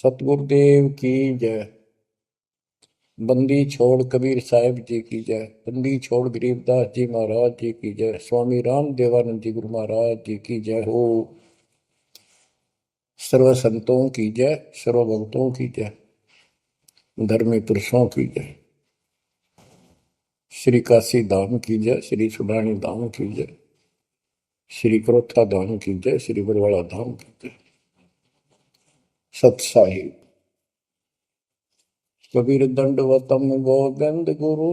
सतगुरुदेव की जय। बंदी छोड़ कबीर साहिब जी की जय। बंदी छोड़ गरीबदास जी महाराज जी की जय। स्वामी राम देवानंद जी गुरु महाराज जी की जय हो। सर्व संतों की जय, सर्व भक्तों की जय, धर्मी पुरुषों की जय। श्री काशी धाम की जय, श्री सुडानी धाम की जय, श्री क्रोथा धाम की जय, श्री बरवाड़ा धाम की जय। सत साहिब कबीर दंडवतम गोविंद गुरु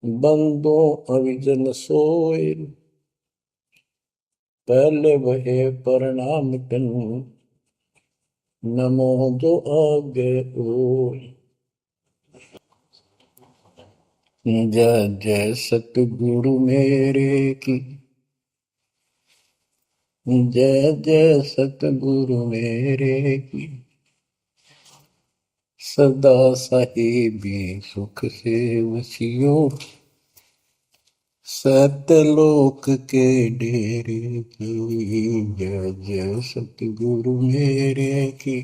बंदो अविजन सोय। पहले वहे प्रणाम तिन नमो जो आगे ओय। जय जय सतगुरु मेरे की, जय जय सतगुरु मेरे की। सदा साहिबी सुख से वसियो, सतलोक के डेरे की। जय जय सतगुरु मेरे की,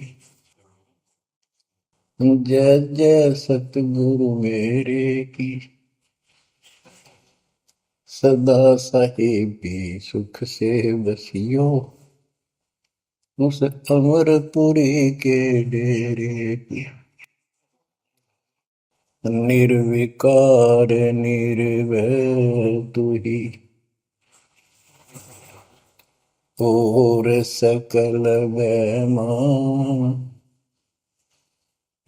जय जय सतगुरु मेरे की। सदा साहिबी सुख से बसियो, उस अमरपुरी के डेरे की। निर्विकार निर्भय तू ही, और सकल बैमान।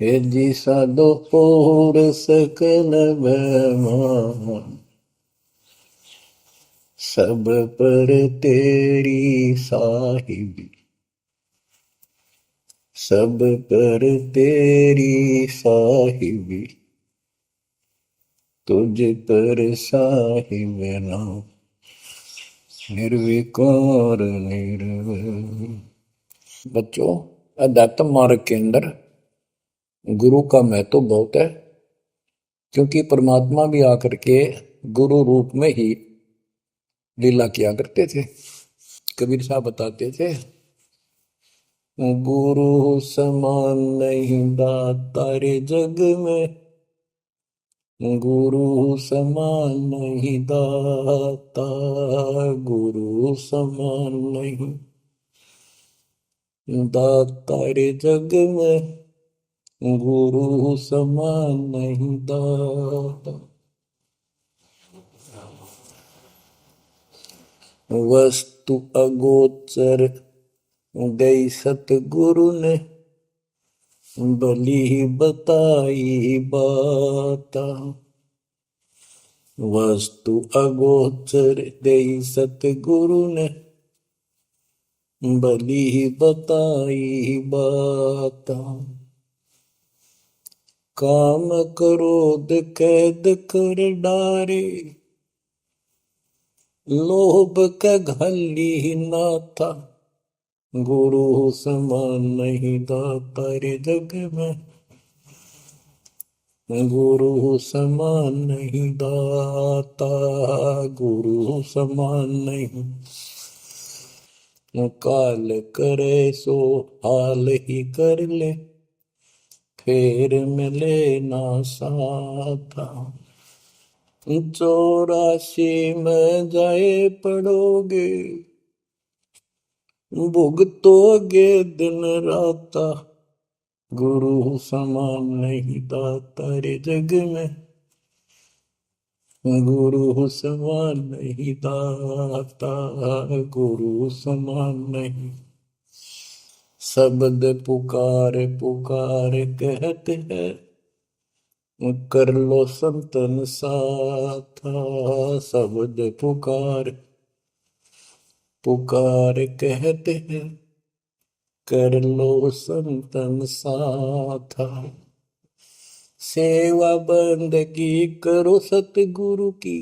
हे जी साधो और सकल बैमान। सब पर तेरी साहिबी, सब पर तेरी साहिबी। तुझ पर साहिब नाम, निर्विकार निर्भय। बच्चों, अध्यात्म मार्ग के अंदर गुरु का महत्व बहुत है, क्योंकि परमात्मा भी आकर के गुरु रूप में ही लीला किया करते थे। कबीर साहब बताते थे, गुरु समान नहीं दाता रे जग में, गुरु समान नहीं दाता, गुरु समान नहीं दाता रे जग में, गुरु समान नहीं दाता। वस्तु अगोचर गई सतगुरु ने, भली बताई बाता। वस्तु अगोचर गई सतगुरु ने, भली बताई बाता। काम क्रोध कैद कर डारे, लोभ का घली ना था। गुरु समान नहीं दाता रे जग में, गुरु समान नहीं दाता, गुरु समान नहीं। काल करे सो हाल ही कर ले, फेर मिले ना साथा। 84 में जाए पड़ोगे, भुगतोगे दिन राता। गुरु समान नहीं दाता रे जग में, गुरु समान नहीं दाता, गुरु समान नहीं। शब्द पुकार पुकार कहते हैं, कर लो संतन साथा। शब्द पुकार पुकार कहते हैं, कर लो संतन साथा। सेवा बंदगी करो सतगुरु की,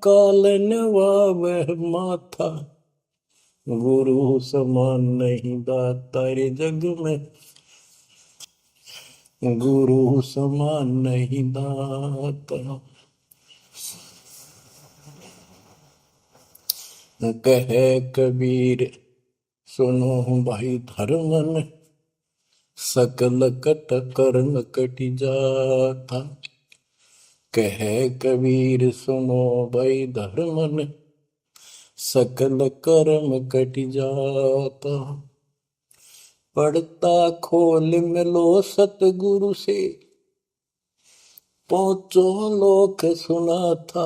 कालन वह माथा। गुरु समान नहीं दाता रे जग में, गुरु समान नहीं दाता। कहे कबीर सुनो भाई धर्मन सकल कट कर्म कटि जाता। कह कबीर सुनो भाई धर्मन सकल कर्म कटि जाता। पढ़ता खोल मिलो सतगुरु से पहुंचो लोक सुना था।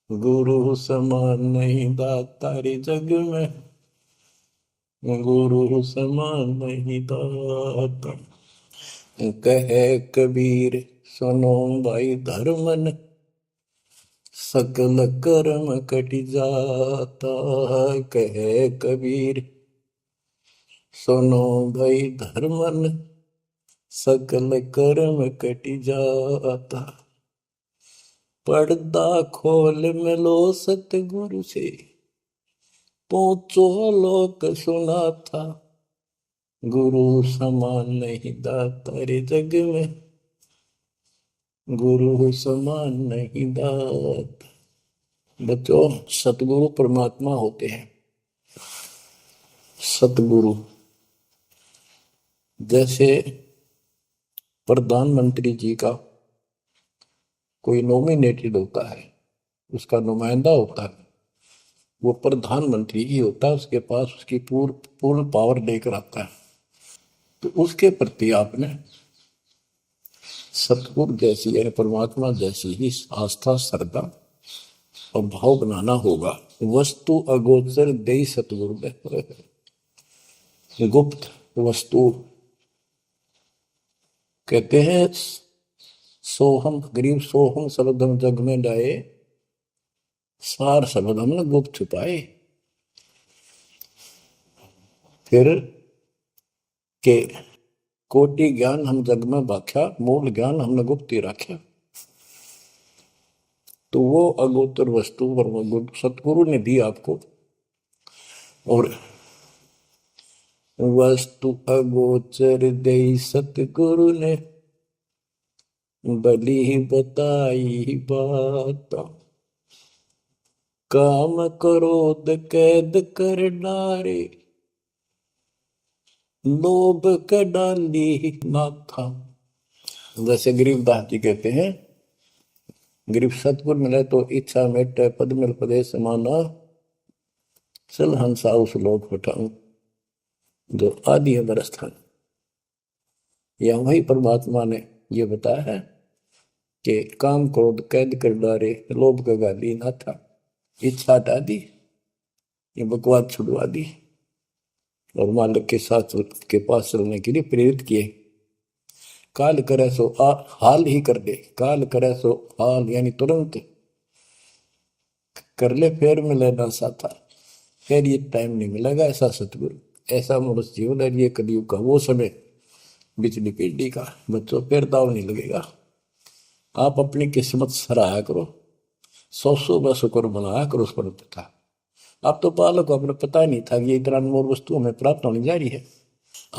गुरु समान नहीं दाता रे जग में, गुरु समान नहीं दाता। कहे कबीर सुनो भाई धर्मन सकल कर्म कटि जाता। कहे कबीर सुनो भाई धर्मन सकल कर्म कटि जाता। पर्दा खोल मिलो सतगुरु से पहुंचो लोक सुना था। गुरु समान नहीं दाता रे जग में, गुरु समान नहीं दाता। बच्चों, सतगुरु परमात्मा होते हैं। सतगुरु जैसे प्रधानमंत्री जी का कोई नॉमिनेटेड होता है, उसका नुमाइंदा होता है, वो प्रधानमंत्री ही होता है, उसके पास उसकी पूर्ण पावर लेकर आता है। तो उसके प्रति आपने सतगुरु जैसी यानी परमात्मा जैसी ही आस्था, श्रद्धा और भाव बनाना होगा। वस्तु अगोचर दे सतगुरु में, गुप्त वस्तु कहते हैं। सोहम गरीब सोहम शब्द हम जग में डाए, सार शब्द हमने गुप्त छुपाए। फिर के कोटि ज्ञान हम जग में बाख्या, मूल ज्ञान हमने गुप्त ही रखा। तो वो अगोचर वस्तु सतगुरु ने दी आपको। और वस्तु अगोचर दे सतगुरु ने बली बताई बात। काम क्रोध कैद कर डारे, लोभ का डाली माथा। जैसे गरीबदास जी कहते हैं, गरीब सतगुरु मिले तो इच्छा मेटे, पद मिल पदे समाना, चल हंसा उस लोक पठाऊं जो आदि है बरस्थान। या वही परमात्मा ने ये बताया है कि काम क्रोध कैद कर डारे, लोभ का गाली ना था, इच्छा हटा दी, ये बकवाद छुड़वा दी और मालिक के साथ के पास चलने के लिए प्रेरित किए। काल करे सो हाल ही कर दे, काल करे सो हाल यानी तुरंत कर ले, फिर मिले ना साथा, फिर ये टाइम नहीं मिलेगा। ऐसा सतगुरु, ऐसा मनुष्य जीवन है ये कलयुग का वो समय, बिजली पीढ़ी का। बच्चों, फिर दाव नहीं लगेगा। आप अपनी किस्मत सराहा करो, सौ ब शुक्र बनाया करो उस पर था। आप तो बालक को अपने पता नहीं था कि ये इतना अनमोल वस्तु हमें प्राप्त होने जा रही है।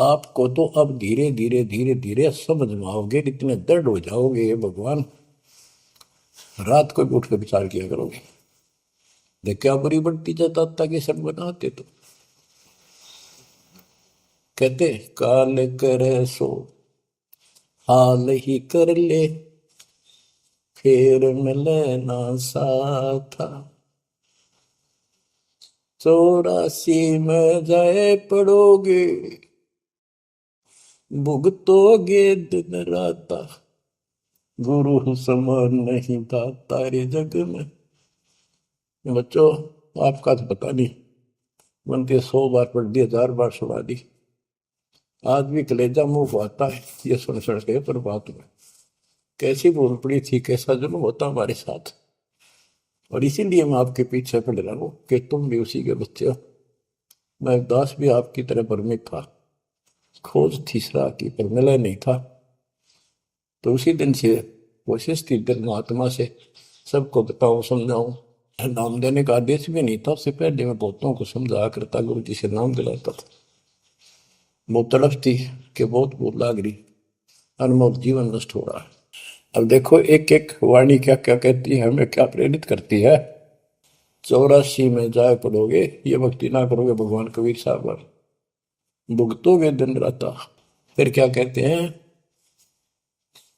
आपको तो अब धीरे धीरे धीरे धीरे समझ में आओगे, इतने दृढ़ हो जाओगे, ये भगवान रात को भी उठ कर विचार किया करोगे। देख क्या बुरी बढ़ती जाता ताकि सब बनाते। तो कहते काल करे सो हाल ही कर ले, फिर मिले ना साथा। 84 में जाए पड़ोगे, भुगतोगे दिन राता। गुरु समान नहीं दाता रे जग में। बच्चों, आपका तो पता नहीं, बनते 100 बार पढ़ दी, 1000 बार सुना दी, आज भी कलेजा मुंह को आता है ये सुन के। पर बात में कैसी भूल पड़ी थी, कैसा जुल्म होता हमारे साथ। और इसीलिए मैं आपके पीछे पड़ रहा हूं कि तुम भी उसी के बच्चे हो। मैं दास भी आपकी तरह भ्रमित था, खोज तीसरा की पर मिला नहीं था। तो उसी दिन से कोशिश थी दिल महात्मा से सबको बताऊं, समझाऊं। नाम देने का आदेश भी नहीं था, उससे पहले मैं बहुतों को समझाया करता, गुरु जी से नाम दिलाता था। बहुत तड़फ थी कि बहुत भूल लाग रही, अनमोल जीवन नष्ट हो रहा है। अब देखो एक एक वाणी क्या क्या कहती है, हमें क्या प्रेरित करती है। 84 में जाए पड़ोगे, ये भक्ति ना करोगे भगवान कबीर साहब पर, भुगतोगे दिन रात। फिर क्या कहते हैं,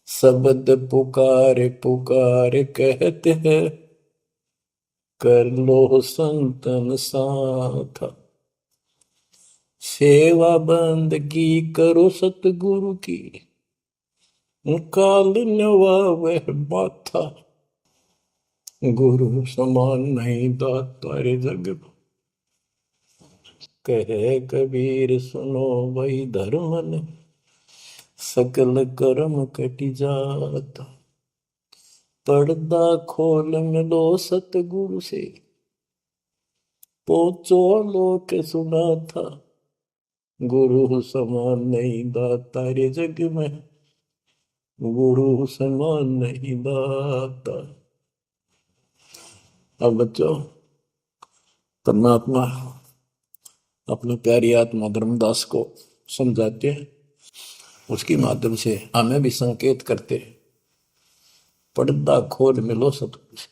शब्द पुकार पुकार कहते हैं, कर लो संतन साथ, सेवा बंदगी करो सतगुरु की, काल नवावे माथा, गुरु समान नहीं दाता रे जग में। कहे कबीर सुनो वही धर्म ने, सकल कर्म कटि जाता, पर्दा खोल मिलो सतगुरु से, पोचो लोक सुना था, गुरु समान नहीं दाता रे जग में, गुरु समान नहीं दाता। अब बच्चों, परमात्मा अपनी प्यारी आत्मा धर्मदास को समझाते हैं, उसके माध्यम से हमें भी संकेत करते हैं, पर्दा खोल मिलो सतगुरु से,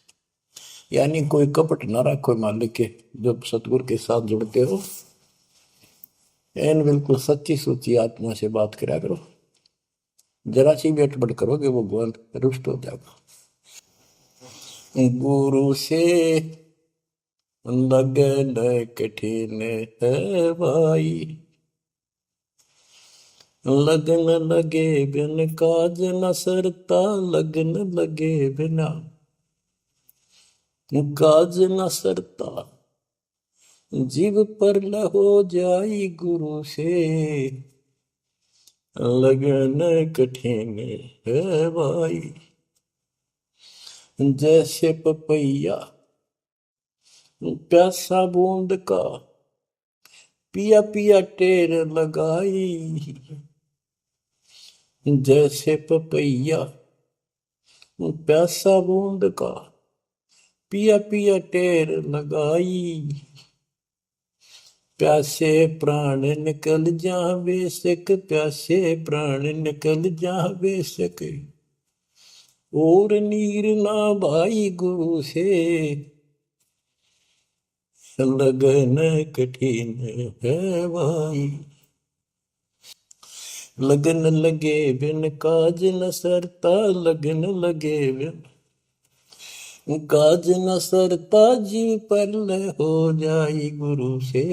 यानी कोई कपट ना रखो मालिक के, जब सतगुरु के साथ जुड़ते हो एन बिल्कुल सच्ची सोची आत्मा से बात करा करो, जरा सी भी अटपट करोगे वो भगवान रुष्ट हो जाएगा। गुरु से लगन कठिन है भाई, लगन लगे बिन काज न सरता, लगन लगे बिना काज न सरता, जीव पर हो जाई गुरु से, लगन कठिन है भाई। जैसे पपैया प्यासा बूंद का, पिया पिया टेर लगाई, जैसे पपैया प्यासा बूंद का, पिया पिया टेर लगाई, प्यासे प्राण निकल जा बेशक, प्यासे प्राण निकल जा बेशक, और नीर ना भाई गुरु से, लगन कठिन है भाई। लगन लगे बिन काज न सरता, लगन लगे बिन काज न सरता, जीव पर हो जाई गुरु से,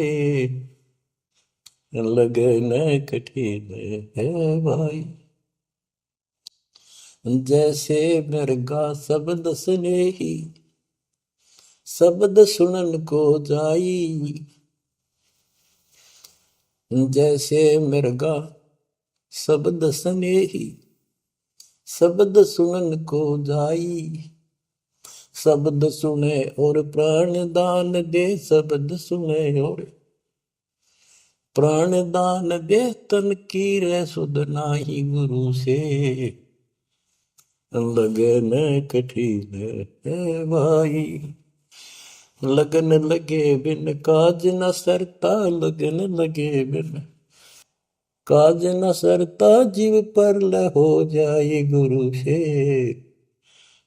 लगन कठिन है भाई। जैसे मृगा शब्द स्नेही, शब्द सुनन को जाई, जैसे मृगा शब्द स्नेही, शब्द सुनन को जाई, शब्द सुने और प्राण दान दे, शब्द सुने और प्राण दान दे, तन की रे सुध नाही गुरु से, लगन कठिन है भाई। लगन लगे बिन काज न सरता, लगन लगे बिन काज न सरता, जीव पर हो जाए गुरु से,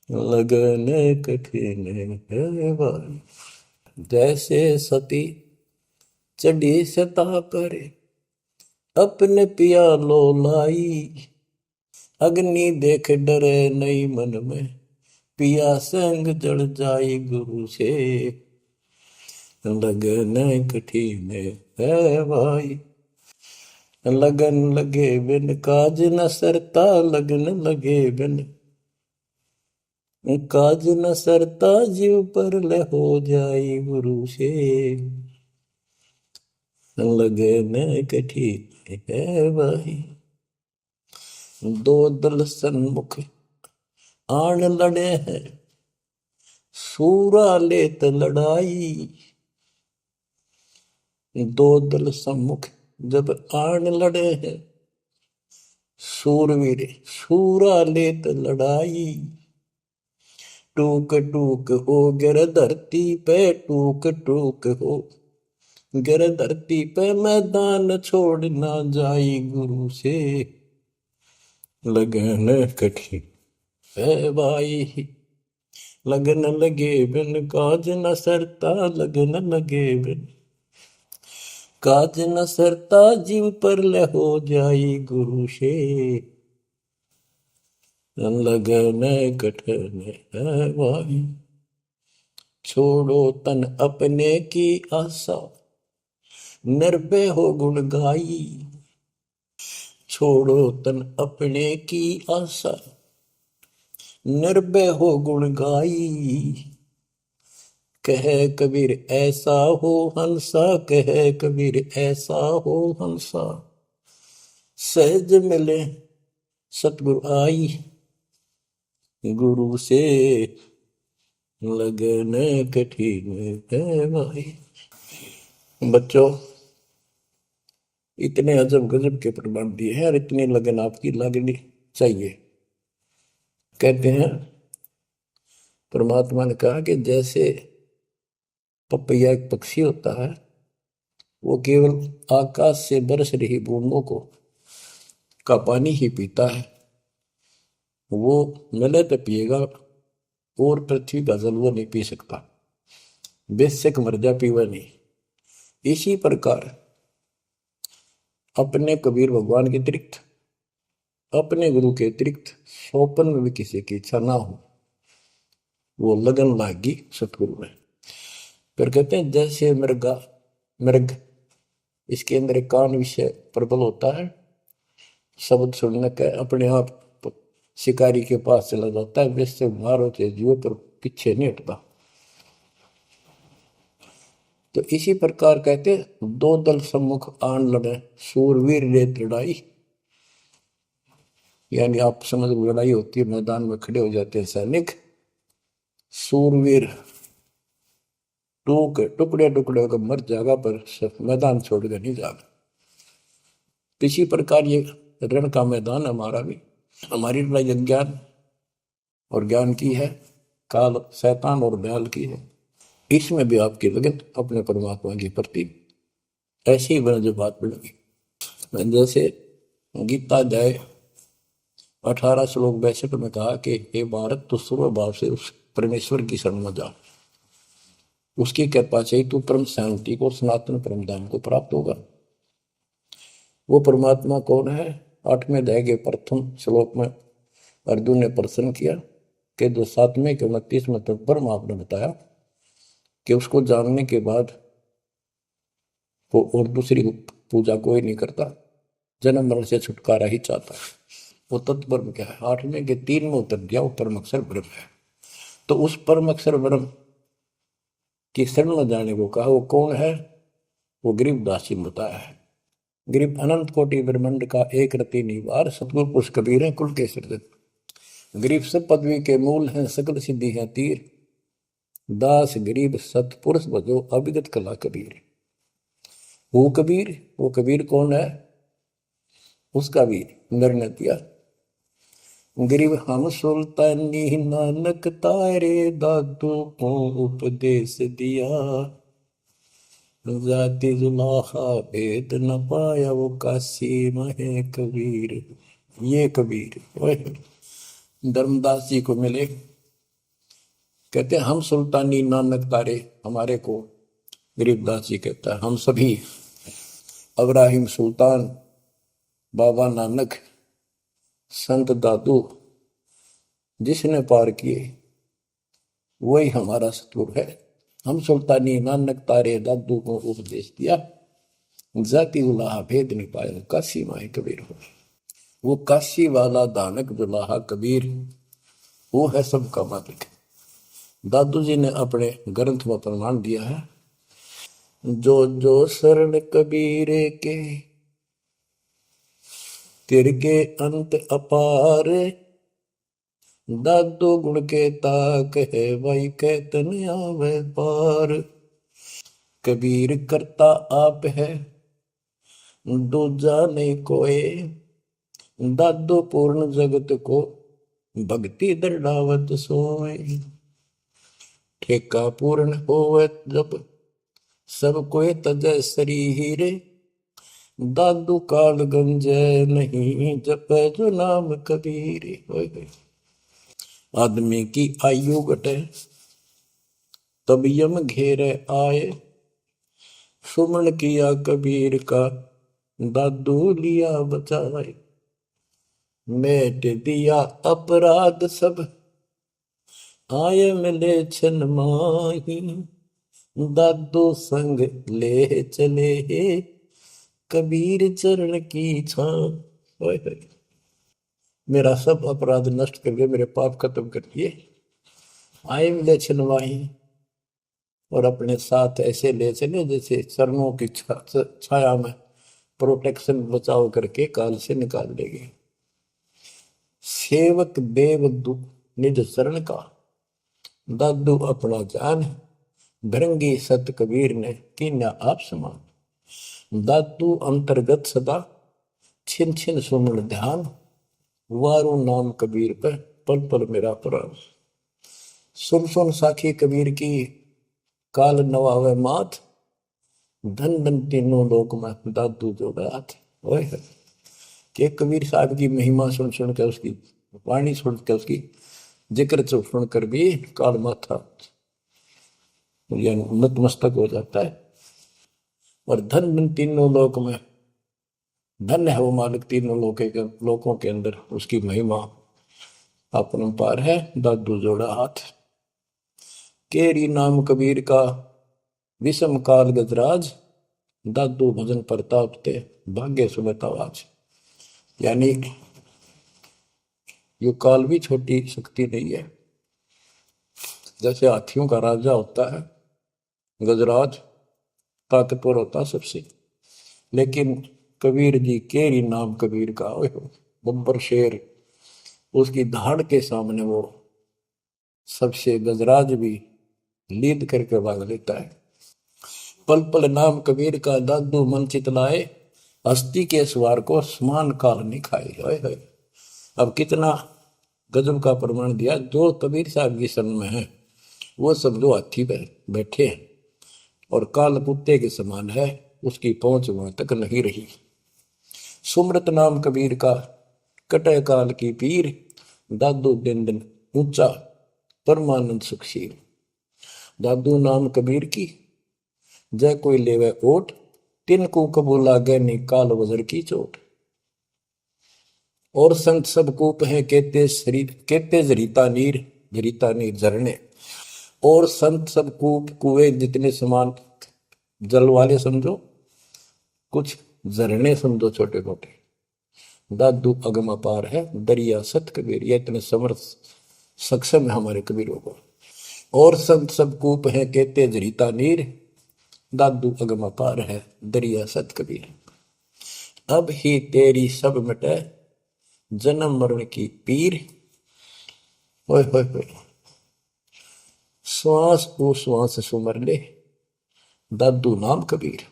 लगन कठिन है भाई। जैसे सती चढ़ी सता करे, अपने पिया लो लाई, अग्नि देख डरे नहीं मन में, पिया संग जड़ जाई गुरु से, लगन कठिन है भाई। लगन लगे बिन काज न सरता, लगन लगे बिन काज न सरता, जीव पर हो जाई गुरु से, लगन कठिन है भाई। दो दल सन्मुख आन लड़े हैं, सूरा लेत लड़ाई, दो दल सम्मुख जब आन लड़े हैं, सूरवीर सूरा लेत लड़ाई, टूक टूक हो गिर धरती पे, टूक टूक हो गिर धरती पे, मैदान छोड़ ना जाई गुरु से, लगन कठिन है भाई। लगन लगे बिन काज न सरता, लगन लगे बिन काज न सरता, जीव पर ले हो जाई गुरु से, लगन कठन है भाई। छोड़ो तन अपने की आशा, निर्भय हो गुण गाई। छोड़ो तन अपने की आशा, निर्भय हो गुण गाई। कहे कबीर ऐसा हो हंसा, कहे कबीर ऐसा हो हंसा, सहज मिले सतगुरु आई। गुरु से लगन कठिन है भाई। बच्चों, इतने अजब गजब के प्रमाण दिए हैं और इतनी लगन आपकी लगनी चाहिए। कहते हैं परमात्मा ने कहा कि जैसे पपैया एक पक्षी होता है, वो केवल आकाश से बरस रही बूंदों को का पानी ही पीता है, वो मिले तो पिएगा, और पृथ्वी का जल वो नहीं पी सकता, बेशक मर जा पीवा नहीं। इसी प्रकार अपने कबीर भगवान के अतिरिक्त, अपने गुरु के अतिरिक्त सोपन में भी किसी की इच्छा ना हो, वो लगन लागी सतगुरु में। फिर कहते हैं जैसे मृगा मृग, इसके अंदर एक कान विषय प्रबल होता है, शब्द सुनने का अपने आप शिकारी के पास चला जाता है, वैसे मारो चाहे जीव पर पीछे नहीं हटता। तो इसी प्रकार कहते दो दल सम्मुख आन लड़े, सूरवीर रेत लड़ाई। यानी आप समझ लड़ाई होती है, मैदान में खड़े हो जाते हैं सैनिक, सूरवीर टुकड़े टुकड़े होकर मर जाएगा, पर मैदान छोड़कर नहीं जाएगा। इसी प्रकार ये रण का मैदान हमारा भी, हमारी लड़ाई अज्ञान और ज्ञान की है, काल शैतान और दयाल की है। इसमें भी आपकी लगन अपने परमात्मा के प्रति ऐसी ही बना जो बात बढ़ेगी। जैसे गीता अध्याय 18 श्लोक 62 में कहा कि हे भारत, तो सर्व भाव से उस परमेश्वर की शरण में जा, उसकी कृपा से ही तू परम शांति को, सनातन परम धाम को प्राप्त होगा। वो परमात्मा कौन है? 8वें अध्याय के प्रथम श्लोक में अर्जुन ने प्रश्न किया कि जो 7वें के 29वें तक परम आपने बताया कि उसको जानने के बाद वो और दूसरी पूजा कोई नहीं करता, जन्म मरण से छुटकारा ही चाहता है। वो तत्पर क्या है? 8वें के 3 में उत्तर दिया, वो परम अक्षर ब्रह्म है। तो उस परम अक्षर ब्रह्म की शरण में जाने को कहा। वो कौन है? वो गरीबदास जी बताया है। गरीब अनंत कोटि ब्रह्मांड का एक रति निवार, सतगुरु पुरुष कबीर है कुल के सिरदत। गरीब सब पदवी के मूल हैं, सकल सिद्धि है तीर, दास गरीब सतपुरुष भजो अभिगत कला कबीर। वो कबीर कौन है? उसका वीर निर्णय दिया। गरीब हम सुल्तानी नानक तारे, दादू को उपदेश दिया, जाति जुलाहा भेद न पाया, वो काशी महे कबीर। ये कबीर धर्मदास जी को मिले, कहते हम सुल्तानी नानक तारे, हमारे को गरीबदास जी कहता है हम सभी अब्राहिम सुल्तान, बाबा नानक, संत दादू जिसने पार किए वही हमारा सतगुरु है। हम सुल्तानी नानक तारे, दादू को उपदेश दिया, जाति दुलाहा भेद नहीं पाया, काशी माए कबीर हो। वो काशी वाला दानक दुलाहा कबीर, वो है सबका मालिक। दादू जी ने अपने ग्रंथ में प्रमाण दिया है, जो जो शरण कबीरे के, तिरके अंत अपार, दादू गुण के ताक है, भाई कहतन आवे पार। कबीर करता आप है, दूजा नहीं कोई, दादू पूर्ण जगत को, भक्ति दृढ़ावत सोए। ठेका पूर्ण होवे जब, सब कोई तजय शरीर, दादू काल गंजय नहीं, जप जो नाम कबीर। आदमी की आयु घटे, तब यम घेरे आए। सुमन किया कबीर का, दादू लिया बचाए। मेट दिया अपराध सब, आए मिले छन माही। दादू संग ले चले, कबीर चरण की छां। ओए होए, मेरा सब अपराध नष्ट करके मेरे पाप खत्म कर दिए, आए मिले छन माही। और अपने साथ ऐसे ले चले जैसे चरणों की छाया में प्रोटेक्शन बचाव करके काल से निकाल लेंगे। सेवक देव निज शरण का, दादू अपना जान। भृंगी सत कबीर ने कीन्या आप समान। दादू अंतर्गत सदा, छिन छिन सुमन ध्यान। वारू नाम कबीर पे, पल पल मेरा प्राण। सुन सुन साखी कबीर की, काल नवावे मात। धन धन तीनों लोक में, दादू जो गात। ओए के कबीर साहब की महिमा सुन सुन के, उसकी वाणी सुन के, उसकी जिक्र सुन कर भी काल माथा नतमस्तक हो जाता है। और धन धन तीनों लोक में, धन्य है वो मालिक तीनों लोकों के अंदर, उसकी महिमा अपरंपार है। दादू जोड़ा हाथ, केरी नाम कबीर का, विषम काल गजराज। दादू भजन प्रताप ते, भाग्य सुनत आवाज। यानी ये काल भी छोटी शक्ति नहीं है। जैसे हाथियों का राजा होता है गजराज, ताकतवर होता सबसे, लेकिन कबीर जी, केरी नाम कबीर का, बब्बर शेर, उसकी धाड़ के सामने वो सबसे गजराज भी लीद करके भाग लेता है। पल पल नाम कबीर का, दादू मन चितलाए। हस्ती के सवार को समान काल नहीं खाए। अब कितना गजब का प्रमाण दिया। जो कबीर साहब की शरण में है वो सब जो हाथी पे बैठे हैं और काल कुत्ते के समान है, उसकी पहुंच वहां तक नहीं रही। सुमरत नाम कबीर का, कटे काल की पीर। दादू दिन दिन ऊंचा, परमानंद सुखशील। दादू नाम कबीर की, जय कोई लेवे ओट। तिनको कबूल लागे नी, काल वजर की चोट। और संत सब कूप है, कहते शरीर कहते जरीता नीर झरने। और संत सब कूप कुएं जितने समान, जल वाले समझो, कुछ झरने समझो छोटे मोटे। दादू अगम अपार है, दरिया सत कबीर। ये इतने समर्थ सक्षम है हमारे कबीरों को। और संत सब कूप है, कहते जरीता नीर। दादू अगम अपार है, दरिया सत कबीर। अब ही तेरी सब मिटे, जन्म मरण की पीर। ओए होए होए, श्वास को श्वास सुमर ले, दादू नाम कबीर।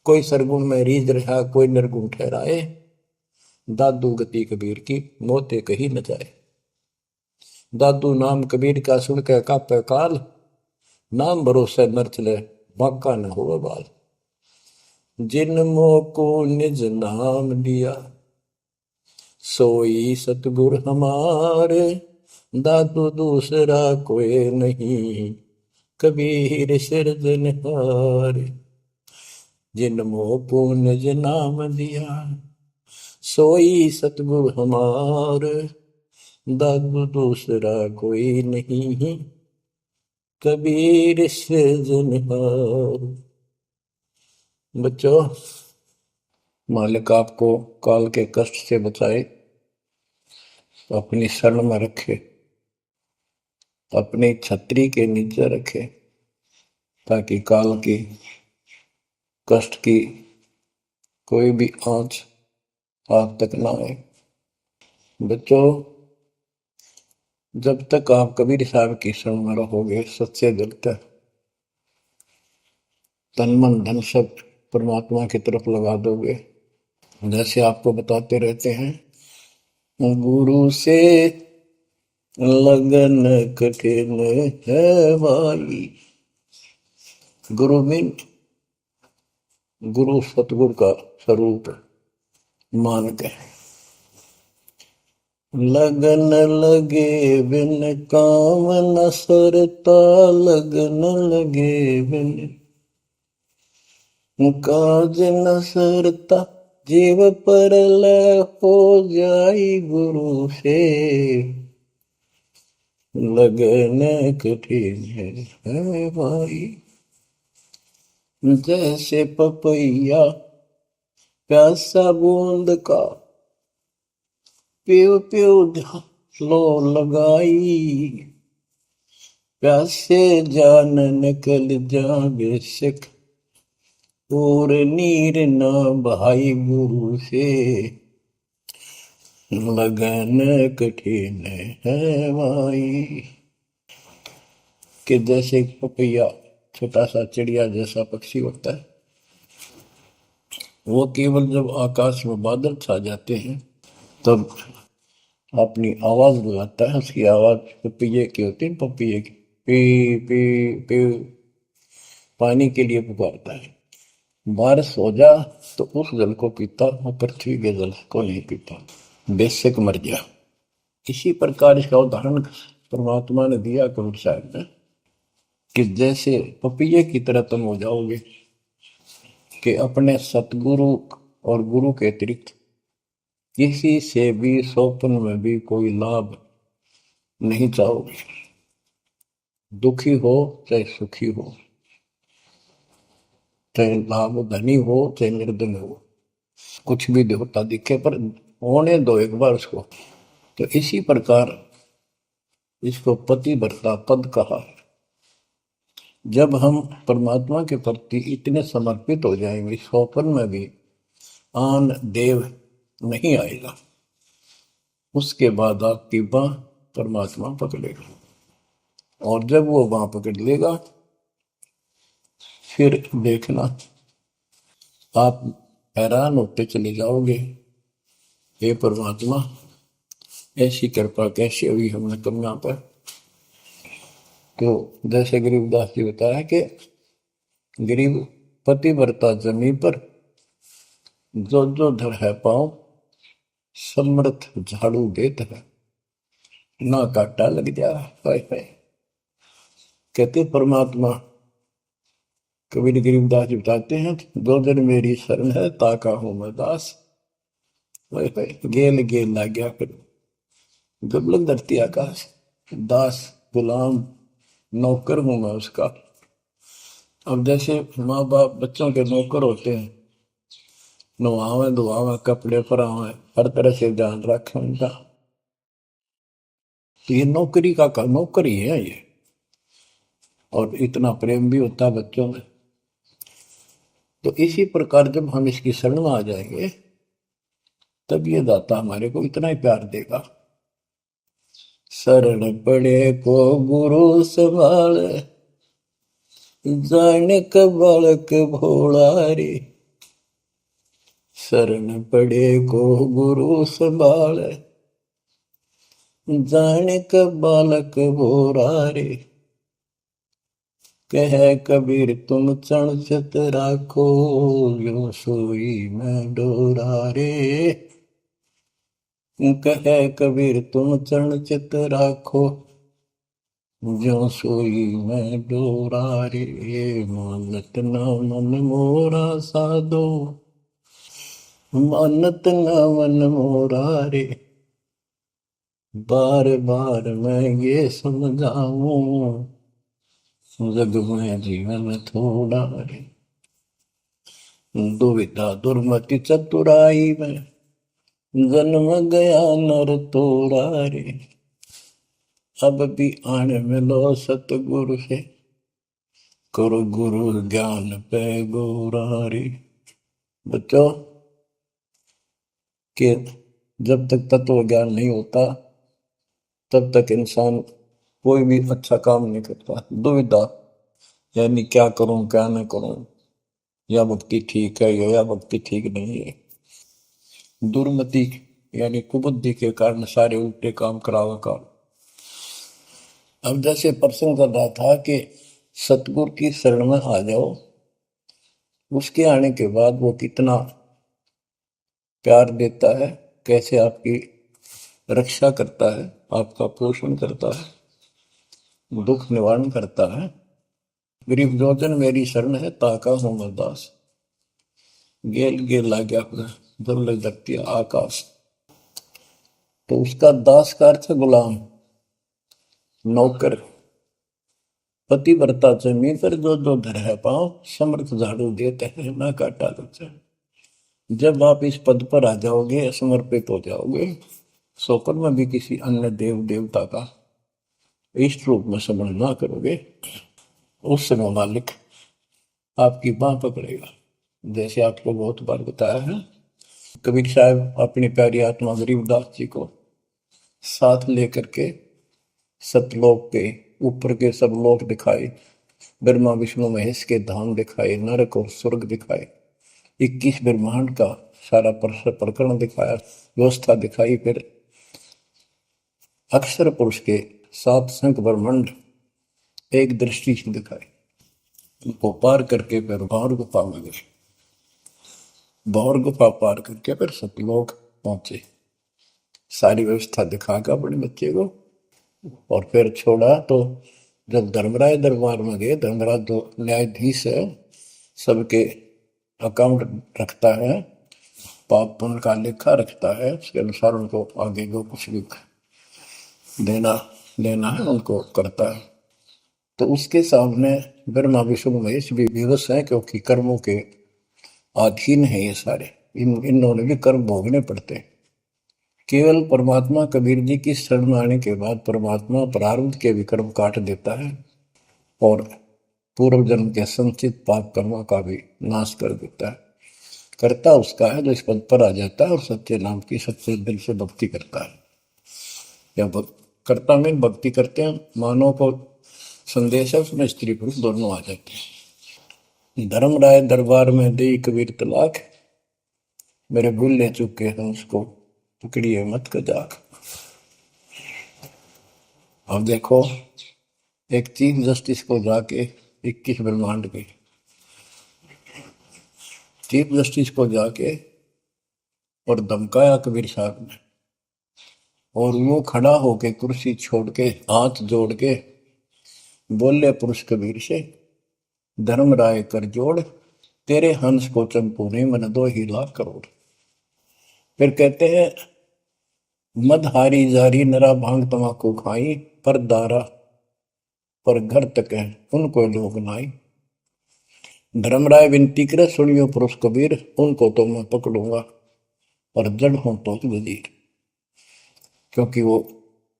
कोई सरगुण में रीझ रहा, कोई निर्गुण ठहराए। दादू गति कबीर की, मोते कही न जाए। दादू नाम कबीर का, सुन के कापे काल। नाम भरोसे नर चले, बांका न हो बाल। जिन मोको निज नाम दिया, सोई सतगुर हमारे। दादू दूसरा कोई नहीं, कबीर सिरजनहार। जिन मोको निज नाम दिया, सोई सतगुर हमार। दादू दूसरा कोई नहीं, कबीर सिरजनहार। बच्चों, मालिक आपको काल के कष्ट से बचाए, अपनी शरण में रखे, अपनी छतरी के नीचे रखे, ताकि काल की कष्ट की कोई भी आंच आप तक ना आए। बच्चों, जब तक आप कबीर साहब की शरण में रहोगे, सच्चे दिल तक तन मन धन सब परमात्मा की तरफ लगा दोगे। जैसे आपको बताते रहते हैं, गुरु से लगन कठिन है भाई। गुरु मीन, गुरु सतगुरु का स्वरूप मान के, लगन लगे बिन काम न सरता, लगन लगे बिन काज न सरता, जीव पर लय हो जाई गुरु से, लगन कठिन है भाई। जैसे पपैया प्यासा बूंद का, प्यू प्यू लो लगाई, प्यासे जान निकल जावे सिख, और नीर न भाई गुरु से, लगन कठिन है भाई। कि जैसे पपैया छोटा सा चिड़िया जैसा पक्षी होता है, वो केवल जब आकाश में बादल छा जाते हैं तब अपनी आवाज लगाता है। उसकी आवाज पपैये की होती है, पपैये की पी पी पी, पानी के लिए पुकारता है। बारिश हो जा तो उस जल को पीता, वो पृथ्वी के जल को नहीं पीता, बेशक मर गया। इसी प्रकार इसका उदाहरण परमात्मा ने दिया कबीर साहब ने, कि जैसे पपीये की तरह तुम हो जाओगे कि अपने सतगुरु और गुरु के अतिरिक्त किसी से भी स्वप्न में भी कोई लाभ नहीं चाहोगे। दुखी हो चाहे सुखी हो, चाहे लाभ धनी हो चाहे निर्धन हो, कुछ भी देवता दिखे पर होने दो एक बार उसको। तो इसी प्रकार इसको पतिव्रता पद कहा। जब हम परमात्मा के प्रति इतने समर्पित हो जाएंगे, स्वप्न में भी आन देव नहीं आएगा, उसके बाद आपकी बाह परमात्मा पकड़ेगा। और जब वो बाह पकड़ लेगा, फिर देखना आप हैरान होते चले जाओगे, हे परमात्मा ऐसी कृपा कैसे हुई हमने कन्या पर। तो जैसे गरीबदास जी बताया कि गरीब पतिव्रता जमी पर, जो जो धर है पाओ, समर्थ झाड़ू देत है, ना काटा लग जा। हाय हाय। कहते परमात्मा कबीर गरीबदास जी बताते हैं, दो दिन मेरी शरण है ताका हूं मैं दास। हाय हाय, गेल गेल ला गया फिर गबलक धरती आकाश, दास गुलाम नौकर हूं मैं उसका। अब जैसे माँ बाप बच्चों के नौकर होते हैं, नहावे धुआवे कपड़े परावे हर तरह से ध्यान रखें उनका, तो ये नौकरी का नौकर ही है ये। और इतना प्रेम भी होता है बच्चों में। तो इसी प्रकार जब हम इसकी शरण में आ जाएंगे, तब ये दाता हमारे को इतना ही प्यार देगा। शरण पड़े को गुरु संभाल, जाने का बालक भोला रे। शरण पड़े को गुरु संभाल, जाने का बालक भोला रे। कह कबीर तुम चण चित राखो, यो सोई मैं डोरा रे। कह कबीर तुम चरण चित राखो, जो सोई मैं डोरा रे। मानत न मन मोरा साधो, मानत न मन मोरा रे। बार बार मैं ये समझाऊं, जग में जीवन थोड़ा रे। दुविधा दुर्मति चतुराई में, जन्म गया नर तोड़ा रे। अब भी आने मिलो सतगुरु से, करो गुरु ज्ञान पे गोरा रे। बच्चों कि जब तक तत्व ज्ञान नहीं होता, तब तक इंसान कोई भी अच्छा काम नहीं करता। दुविधा यानी क्या करूं क्या न करूं, या भक्ति ठीक है या भक्ति ठीक नहीं है। दुर्मति यानी कुबुद्धि के कारण सारे उल्टे काम करावा काम। अब जैसे प्रसंग कर रहा था कि सतगुरु की शरण में आ जाओ, उसके आने के बाद वो कितना प्यार देता है, कैसे आपकी रक्षा करता है, आपका पोषण करता है, दुख निवारण करता है। गरीब जोजन मेरी शरण है, ताका हूं मैं दास। गेल गेल ला गया जब लग लगती है आकाश। तो उसका दास का अर्थ है गुलाम, नौकर। पतिव्रता जमीन पर जो जो धर है पांव, समर्थ झाड़ू देते हैं ना काटा लगता है। जब आप इस पद पर आ जाओगे, समर्पित हो जाओगे, सोकर में भी किसी अन्य देव देवता का इष्ट रूप में समझ ना करोगे, उस समय मालिक आपकी बांह पकड़ेगा। जैसे आपको बहुत बार बताया है, कबीर साहब अपनी प्यारी आत्मा गरीबदास जी को साथ लेकर के सतलोक के ऊपर के सब लोक दिखाए, ब्रह्मा विष्णु महेश के धाम दिखाए, नरक और स्वर्ग दिखाए, 21 ब्रह्मांड का सारा प्रकरण दिखाया, व्यवस्था दिखाई। फिर अक्षर पुरुष के 7 संख ब्रह्मांड एक दृष्टि से दिखाए। उनको पार करके फिर भौर गुफा में गए, भौर गुफा पार करके फिर सतलोक पहुंचे। सारी व्यवस्था दिखाकर अपने बच्चे को और फिर छोड़ा। तो जब धर्मराय दरबार में गए, धर्मराज जो न्यायाधीश है, सबके अकाउंट रखता है, पाप पुण्य का लेखा रखता है, उसके अनुसार उनको आगे जो कुछ भी देना लेना है उनको करता है। तो उसके सामने ब्रह्मा विष्णु महेश भी विवश है, क्योंकि कर्मों के अधीन है ये सारे, इन्होंने भी कर्म भोगने पड़ते हैं। केवल परमात्मा कबीर जी की शरण में आने के बाद परमात्मा प्रारब्ध के भी कर्म काट देता है और पूर्व जन्म के संचित पाप कर्मों का भी नाश कर देता है। करता उसका है जो इस पद पर आ जाता है और सच्चे नाम की सच्चे दिल से भक्ति करता है। या करता में भक्ति करते हैं, मानव को संदेश है उसमें स्त्री पुरुष दोनों आ जाते हैं। धर्मराय दरबार में दे कबीर तलाक, मेरे भूल ले चुके हैं उसको पकड़िए मत कजाक। अब देखो, एक चीफ जस्टिस को जाके 21 ब्रह्मांड के चीफ जस्टिस को जाके और धमकाया कबीर साहब ने, और वो खड़ा होके कुर्सी छोड़ के हाथ जोड़ के बोले पुरुष कबीर से, धर्मराय कर जोड़, तेरे हंस को चंपू ने मन 2 ही लाख करोड़। फिर कहते हैं, मदहारी जारी नरा भांग तमाकू खाई, पर दारा पर घर तक है उनको लोग नाई। धर्मराय विनती करे, सुनियो पुरुष कबीर, उनको तो मैं पकड़ूंगा और जड़ हूं तो वजीर। क्योंकि वो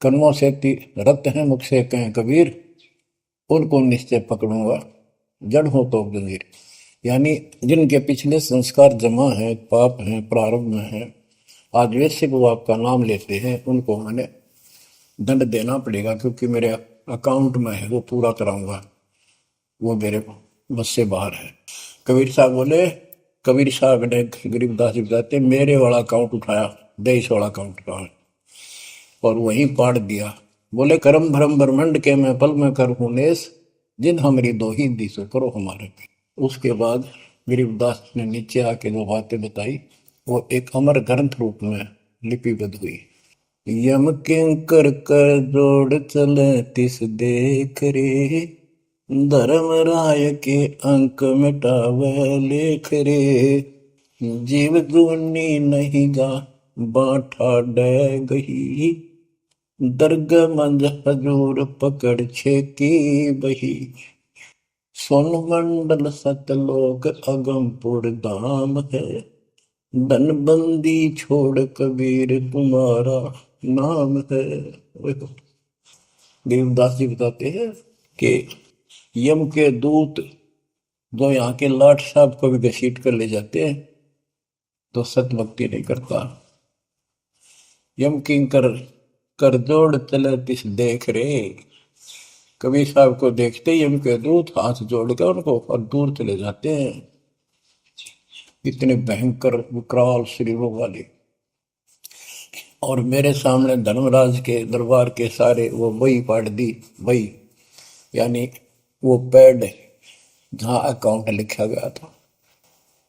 कर्मों से रत हैं, मुख से कहें कबीर, उनको निश्चय पकड़ूंगा, जड़ हो तो वजीर। यानी जिनके पिछले संस्कार जमा है, पाप हैं, प्रारंभ में है, आज वैसे वो आपका नाम लेते हैं, उनको मैंने दंड देना पड़ेगा, क्योंकि मेरे अकाउंट में है, वो पूरा कराऊंगा, वो मेरे बस से बाहर है। कबीर साहब बोले, कबीर साहब ने गरीबदास जी बताते, मेरे वाला अकाउंट उठाया, देश वाला अकाउंट कहाँ है, और वहीं पाड़ दिया। बोले, करम भरम ब्रह्मंड के मैं पल में कर हूं नेस, जिन हमारी 2 ही दी सो करो हमारे पे। उसके बाद गरीबदास ने नीचे आके जो बातें बताई, वो एक अमर ग्रंथ रूप में लिपिबद्ध हुई। यम किंकर कर जोड़ चले तिस देख रे, धर्म राय के अंक मिटावे लेख रे, जीव जूनी नहीं गा बाठा डे गही, दर्ग मंज हजूर पकड़ छेकी बही, सोन मंडल सतलोक अगमपुर धाम है, धनबंदी छोड़ कबीर तुम्हारा नाम है। देवदास जी बताते हैं कि यम के दूत जो यहाँ के लाट साहब को भी घसीट कर ले जाते हैं, तो सत भक्ति नहीं करता। यम किंकर कर जोड़ चले तिस देख रे, कबीर साहब को देखते ही यम के दूत हाथ जोड़ कर उनको और दूर चले जाते हैं। इतने भयंकर विकराल शरीरों वाले। और मेरे सामने धर्मराज के दरबार के सारे वो वही पाड़ दी, वही यानी वो पैड जहां अकाउंट लिखा गया था।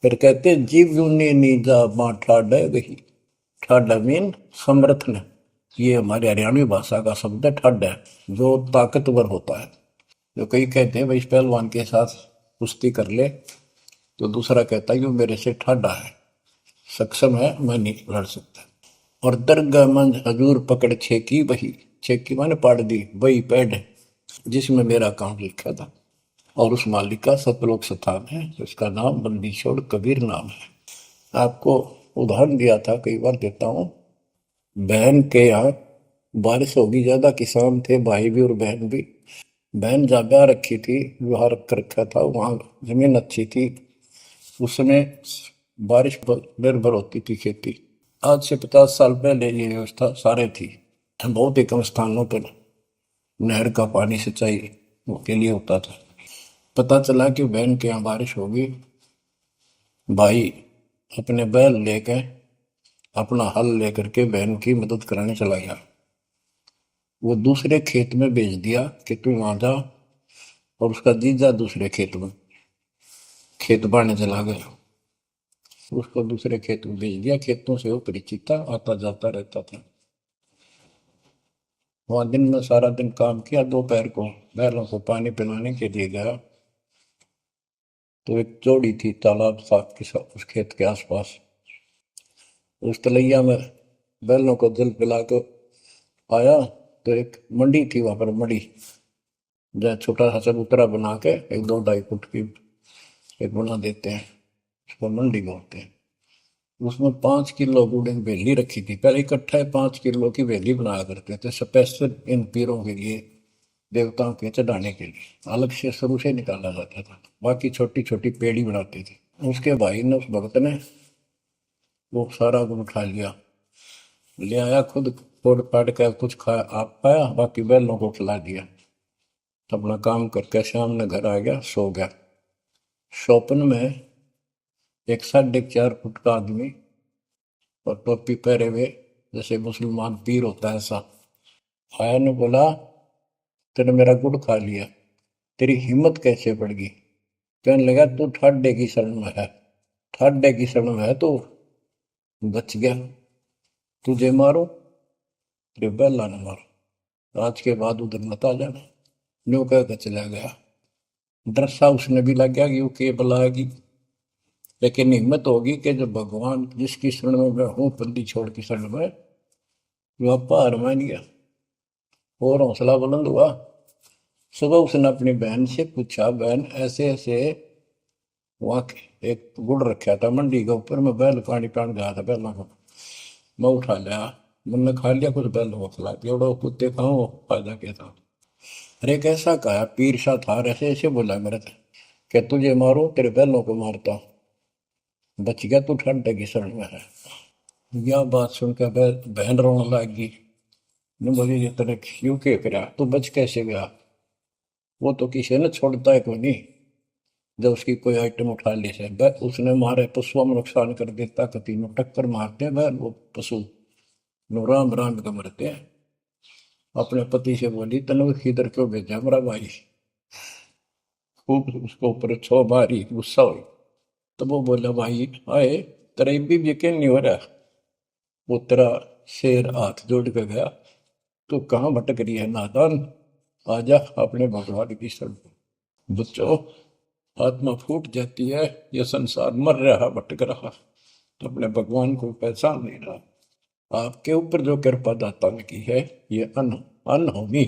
फिर कहते, जीव जूनी नीजा मां ठाडा गही, ठाडा मीन समर्थ ने, ये हमारे हरियाणवी भाषा का शब्द है ठड है, जो ताकतवर होता है। जो कई कहते हैं भाई इस पहलवान के साथ कुश्ती कर ले, तो दूसरा कहता है कि वो मेरे से ठाडा है, सक्षम है, मैं नहीं लड़ सकता। और दरगाह मंज हजूर पकड़ छेकी वही, छेकी मैंने पाड़ दी वही पैड जिसमें मेरा काम लिखा था। और उस मालिक का सतलोक स्थान है, उसका नाम बंदी छोड़ कबीर नाम है। आपको उदाहरण दिया था, कई बार देता हूँ। बहन के यहाँ बारिश होगी ज्यादा, किसान थे भाई भी और बहन भी। बहन जहाँ ब्याह रखी थी, विवाह रख रखा था, वहाँ जमीन अच्छी थी, उस समय बारिश पर निर्भर होती थी खेती। आज से 50 साल पहले ये व्यवस्था सारे थी। बहुत ही कम स्थानों पर नहर का पानी सिंचाई के लिए होता था। पता चला कि बहन के यहाँ बारिश होगी, भाई अपने बैल लेकर, अपना हल लेकर के बहन की मदद कराने चला गया। वो दूसरे खेत में भेज दिया कि तू वहां जा, और उसका जीजा दूसरे खेत में खेत बाड़ने चला गया। उसको दूसरे खेत में भेज दिया, खेतों से वो परिचित था, आता जाता रहता था। वहां दिन में सारा दिन काम किया, दोपहर को बैलों को पानी पिलाने के लिए गया, तो एक जोड़ी थी तालाब साफ के साथ उस खेत के आसपास। उस तलैया में बैलों को जल पिला कर आया, तो एक मंडी थी वहां पर, मंडी जहाँ छोटा सा चबूतरा बना के एक 2-2.5 फुट की एक बना देते हैं, उसको मंडी बोलते हैं। उसमें 5 किलो गुड़ की वेली रखी थी, पहले इकट्ठा 5 किलो की वेली बनाया करते थे स्पेशल इन पीरों के लिए, देवताओं के चढ़ाने के लिए अलग से शुरू से निकाला जाता था। बाकी छोटी छोटी पेड़ी बनाते थे। उसके भाई ने, उस भक्त ने, वो सारा गुड़ उठा लिया, ले आया, खुद फोड़ फाड़ कर कुछ खाया, आप खाया, बाकी बैलों को खिला दिया। अपना काम करके शाम में घर आ गया, सो गया। स्वप्न में एक 4.5 फुट का आदमी और टोपी पहरे हुए, जैसे मुसलमान पीर होता है ऐसा, आया ने बोला, तेने मेरा गुड़ खा लिया, तेरी हिम्मत कैसे बढ़ गई? कहने लगा, तू ठाडे की शरण में है, ठाडे की शरण में है तो बच गया, तुझे मारो तेरे बेला न मारो, आज के बाद उधर मत आ जाना। न्यू कहकर चला गया। डरसा उसने भी लग गया कि वो के बुलाएगी, लेकिन हिम्मत होगी कि जब भगवान जिसकी शरण में मैं हूँ, बंदी छोड़ की शरण में, वो हार मान गया और हौसला बुलंद हुआ। सुबह उसने अपनी बहन से पूछा, बहन ऐसे ऐसे वहां एक गुड़ रखा था मंडी के ऊपर, मैं बैल पानी पान गया था बैलों को, मैं उठा लिया, मैंने खा लिया, कुछ बैलों को खिला दिया, और कुत्ते खाओ फायदा क्या था? अरे कैसा कहा पीर सा था, ऐसे ऐसे बोला मेरे से कि तुझे मारो तेरे बैलों को मारता, बच गया तू ठंडे की शरण में है। यह बात सुनकर बहन रोने लगी। ने बोली, ये तेरे क्यों के करा, तू बच कैसे गया? वो तो किसी ने छोड़ता है कोई नहीं, जब उसकी कोई आइटम उठा ली से उसने मारे पशुओं में नुकसान कर देता, कभी नु टक्कर मारते हैं बैल, वो पशु नु राम राम का मरते हैं। अपने पति से बोली, तनु किधर क्यों भेजा मेरा भाई? खूब उसको ऊपर छो मारी, गुस्सा हुई। तो वो बोला, भाई आए, तेरा भी यकीन नहीं हो रहा? वो तेरा शेर हाथ जोड़ के गया, तू कहाँ भटक रही है नादान, आजा अपने भगवान की शरण। बच्चों, आत्मा फूट जाती है, ये संसार मर रहा, भटक रहा, तो अपने भगवान को पहचान नहीं रहा। आपके ऊपर जो कृपा दाता ने की है, ये अनहोनी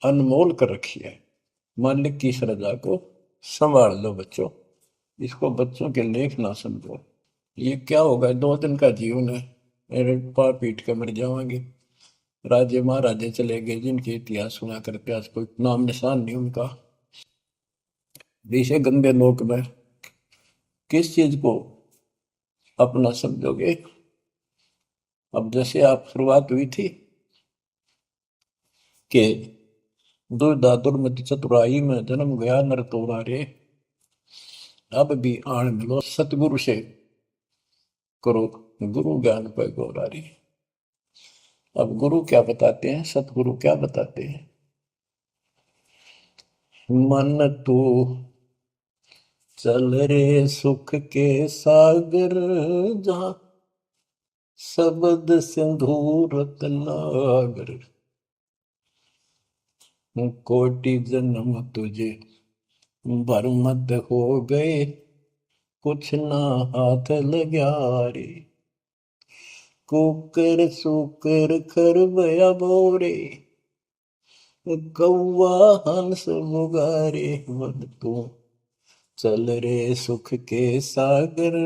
अनमोल कर रखी है। मालिक की सजा को संभाल लो बच्चों, इसको बच्चों के लेख ना समझो। ये क्या होगा, 2 दिन का जीवन है, मेरे पा पीट के मर जाओगे। राजे महाराजे चले गए, जिनके इतिहास सुना करके आज कोई नाम निशान नहीं उनका। इसे गंदे लोक में किस चीज को अपना समझोगे? अब जैसे आप शुरुआत हुई थी कि दुर्दादुर मति चतुराई में जन्म गया नर तोरा रे, अब भी आण मिलो सतगुरु से, करो गुरु ज्ञान पे गौरारी। अब गुरु क्या बताते हैं, सतगुरु क्या बताते हैं? मन तू चल रे सुख के सागर, जहाँ शब्द सिंधूर रत्नागर, कोटि जन्म तुझे बरमत हो गए, कुछ ना हाथ लग्या रे। कुकर सुकर खरबया बोरे, कौआ हंस मुगारे। मन तू चल रे सुख के सागर,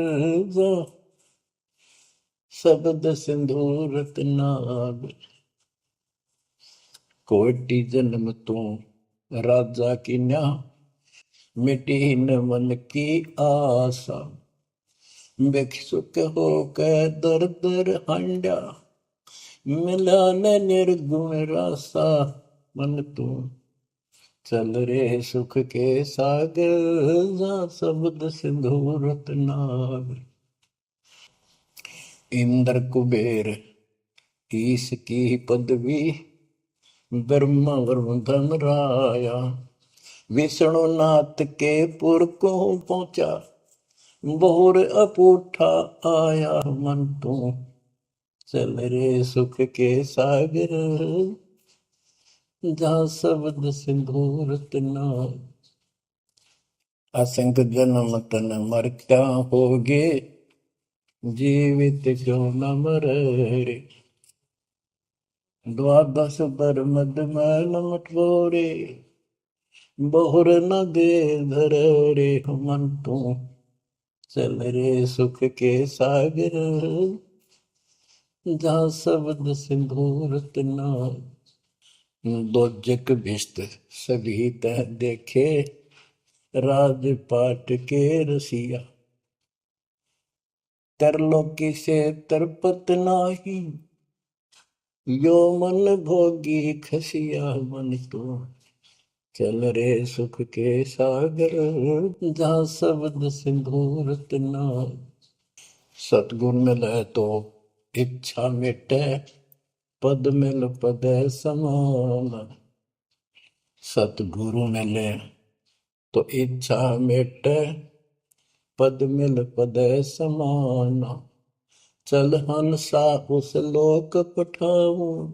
जा शब्द सिंधु रत्नागर। कोटि जन्म तू राजा की न्या, मिटी न मन की आशा। भिक्षुक होकर दर दर हांडा, मिला न निर्गुण रासा। मन तू चल रे सुख के सागर, जा शब्द सिंधु रत्नागर। इंद्र कुबेर ईश की पदवी, ब्रह्मा वरुण धनराया। विष्णु नाथ के पुर को पहुंचा, बोर अपूठा आया। मन तू चल रे सुख के सागर, जा शब्द सिंधु रत्नागर। असंख्य जन्म तन मरता होगे, जीवित क्यों न मरे। द्वादश बर मद मैल मठोरे, बहुर न दे धर रे। मन तू चल रे सुख के सागर, जा शब्द सिंधु रत्नागर। दोजक भिस्त सभी तह देखे, राजपाट के रसिया। तरलोकी से तरपत नाही, यो मन भोगी खसिया। मन तो चल रे सुख के सागर, जा शब्द सिंधु रत्नागर। सतगुर मिले तो इच्छा मिटे, पद मिल पद समान। सतगुरु मिले तो इच्छा मिटे, पद मिल पद समान। चल हंसा उस लोक पठाऊं,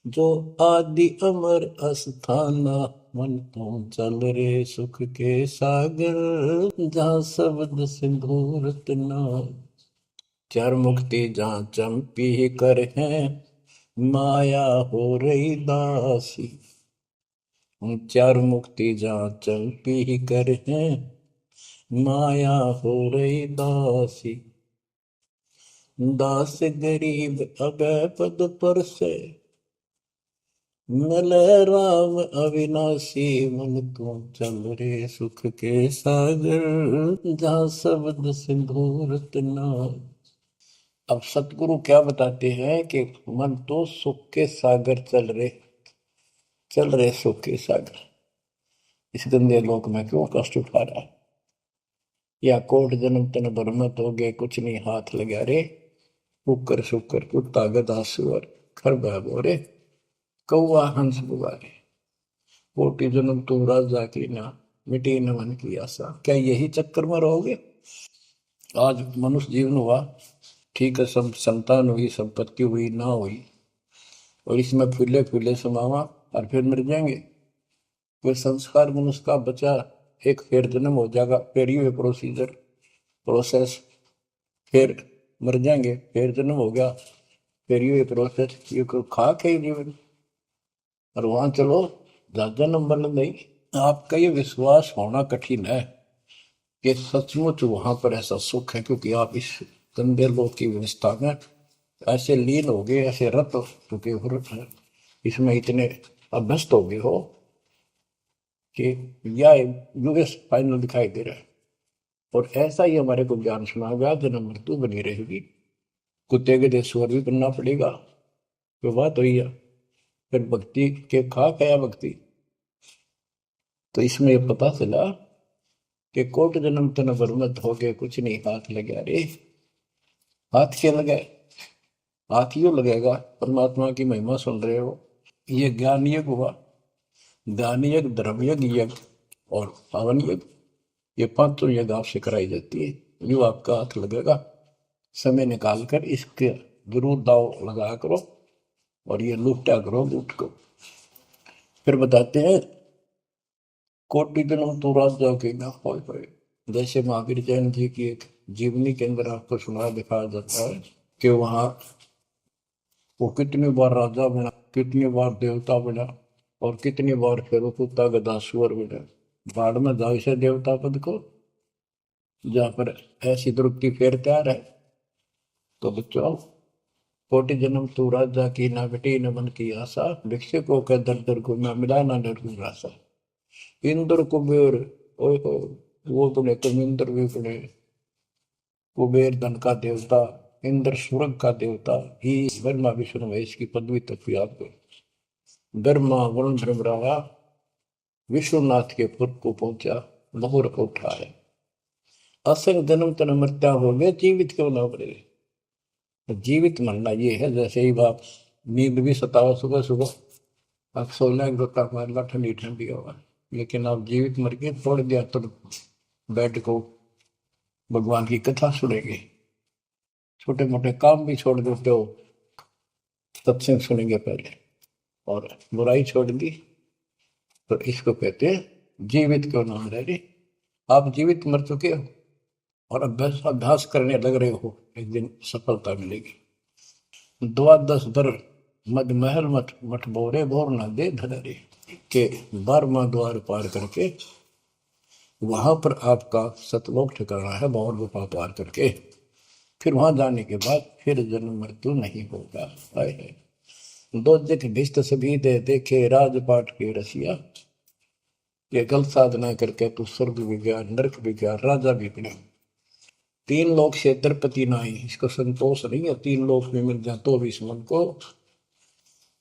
जो आदि अमर अस्थाना। मन तू चल रे सुख के सागर, जा शब्द सिंधु रत्नागर। चार मुक्ति जहाँ चंपी कर है, माया हो रही दासी। चार मुक्ति जहाँ चंपी कर है, माया हो रही दासी। दास गरीब अभय पद पर से, मिले राम अविनाशी। मन तू चल रे सुख के सागर, जा शब्द सिंधु रत्नागर। अब सतगुरु क्या बताते हैं कि मन तो सुख के सागर चल रहे सुख के सागर। इस गंदे लोक में क्यों कष्ट उठा रहा है? या कोट जन्म तन बरमत हो गए, कुछ नहीं हाथ लगा रे। कुकर शुकर कुत्ता गधा सुअर खरबा बोरे, कौआ हंस बुगारे। कोटि जन्म तू राजा की ना, मिटी न मन की आशा। क्या यही चक्कर में रहोगे? आज मनुष्य जीवन हुआ, ठीक है, सब संतान हुई, संपत्ति हुई ना हुई, और इसमें फूले फूले समावा और फिर मर जाएंगे। फिर संस्कार मनुष्य का बचा, एक फिर जन्म हो जाएगा, फिर ये प्रोसीजर प्रोसेस, फिर मर जाएंगे, फिर जन्म हो गया, फिर ये प्रोसेस। ये खाक है जीवन। और वहां चलो ज्यादा नंबर नहीं। आपका ये विश्वास होना कठिन है कि सचमुच वहां पर ऐसा सुख है, क्योंकि आप इस गंदे लोक की व्यवस्था में ऐसे लीन हो गए, ऐसे रत हो चुके हो, इसमें इतने अभ्यस्त हो गए हो कि यह यूएस फाइनल दिखाई दे रहा है। और ऐसा ही हमारे को ज्ञान सुना गया, जन्म मृत्यु बनी रहेगी, कुत्ते के देश स्वर भी करना पड़ेगा। तो बात हुई है, फिर भक्ति के खा गया भक्ति। तो इसमें यह पता चला कि कोट जन्म तन बरमत हो गए, कुछ नहीं हाथ लगे रे। हाथ क्या लगे? हाथ यूं लगेगा, परमात्मा की महिमा सुन रहे हो, ये ज्ञान यज्ञ हुआ, दान यज्ञ, धर्म यज्ञ, और हवन यज्ञ, ये पांचों यज्ञ आपसे कराई जाती है। यूं आपका हाथ लगेगा, समय निकाल कर इसके जरूर दाव लगाया करो और ये लूटा करो लूट को। फिर बताते हैं कोटि जन्म तू राजा के ना होए होए। जैसे महावीर जैन जी की एक जीवनी के अंदर आपको सुना दिखाया जाता है कि वहां वो कितनी बार राजा बना, कितनी बार देवता बना और कितनी बार फिर वो कुत्ता गधा सुअर बना। बाढ़ में जाओ इसे देवता पद को, जहां पर ऐसी द्रुपति फेर तैयार है। तो बच्चों कोटि जन्म तू राजा की ना बेटी न मन की आशा, भिक्षुक को कह दर दर को मैं मिला ना डर रासा। इंद्र कुबेर ओए हो, वो बने तुम इंद्र भी बने। कुबेर धन का देवता, इंद्र स्वर्ग का देवता ही ब्रह्मा विष्णु महेश की पदवी तक याद कर। ब्रह्मा वरुण भ्रमरावा विश्वनाथ के पुर को पहुंचा, बहुर को उठाया। असंग जन्म तन मृत्या हो गए, जीवित क्यों ना बने। जीवित मरना ये है जैसे ही बाप नींद भी सताओ सुबह सुबह, आप सोलह गोता मारना ठंडी ठंडी होगा, लेकिन आप जीवित मर के छोड़ दिया तो बेड को भगवान की कथा सुनेंगे, छोटे मोटे काम भी छोड़ देते हो, सत्संग सुनेंगे पहले, और बुराई छोड़ दी तो इसको कहते हैं जीवित क्यों ना रह रहे। आप जीवित मर चुके हो और अभ्यास अभ्यास करने लग रहे हो, एक दिन सफलता मिलेगी। द्वादश बर मद महल मठ मठ बोरे बोर न दे धरे के 12वां द्वार पार करके वहां पर आपका सतलोक ठिकाना है, बहुत गुफा पार करके फिर वहां जाने के बाद फिर जन्म मृत्यु नहीं होगा। आए है दो दिख भिष्ट सभी दे देखे राजपाट के रसिया। ये गलत साधना करके तू स्वर्ग भी गया, नरक भी गया, राजा भी बना। तीन लोग से द्रपति नाई, इसको संतोष नहीं है, तीन लोग में मिल जाए तो भी इस मन को।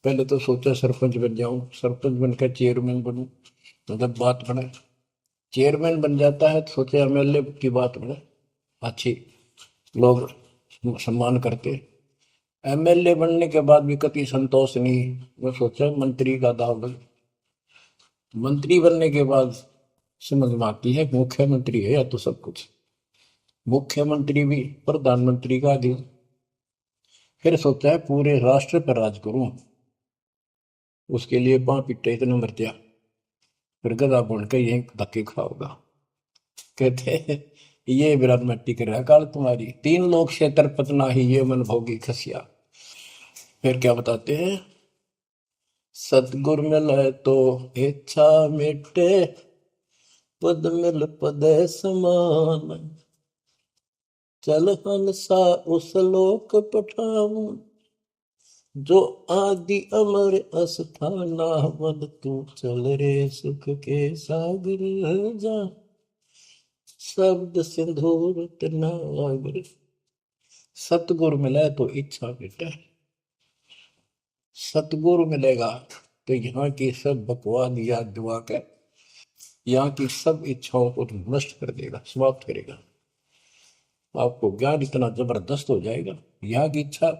पहले तो सोचा सरपंच बन जाऊं, सरपंच बनकर चेयरमैन बनूं, तो जब बात बने चेयरमैन बन जाता है तो सोचे एमएलए की बात बने, अच्छी लोग सम्मान करते। एमएलए बनने के बाद भी कभी संतोष नहीं, मैं सोचा मंत्री का दाव लग। मंत्री बनने के बाद समझ में आती है मुख्यमंत्री है या तो सब कुछ, मुख्यमंत्री भी प्रधानमंत्री का अधीन। फिर सोचा है पूरे राष्ट्र पर राज करूं, उसके लिए पांव पिट्टे इतने मर दिया, फिर गधा बन के यही धक्के खाओगा। कहते हैं ये विराट मट्टी कर रहा काल तुम्हारी, तीन लोग से तरपत ना ही ये मन भोगी खसिया। फिर क्या बताते हैं, सतगुर मिले तो इच्छा मिटे, पद मिल पद समान। चल हंसा उस लोक पठाऊं, जो आदि अमर अस्थाना। मन तू चल रे सुख के सागर जा, शब्द सिंदूर नागर। सतगुरु मिले तो इच्छा मिटे, सतगुरु मिलेगा तो यहाँ की सब बकवाद याद दिवा के यहाँ की सब इच्छाओं को नष्ट कर देगा, समाप्त करेगा। आपको ज्ञान इतना जबरदस्त हो जाएगा। यहाँ की इच्छा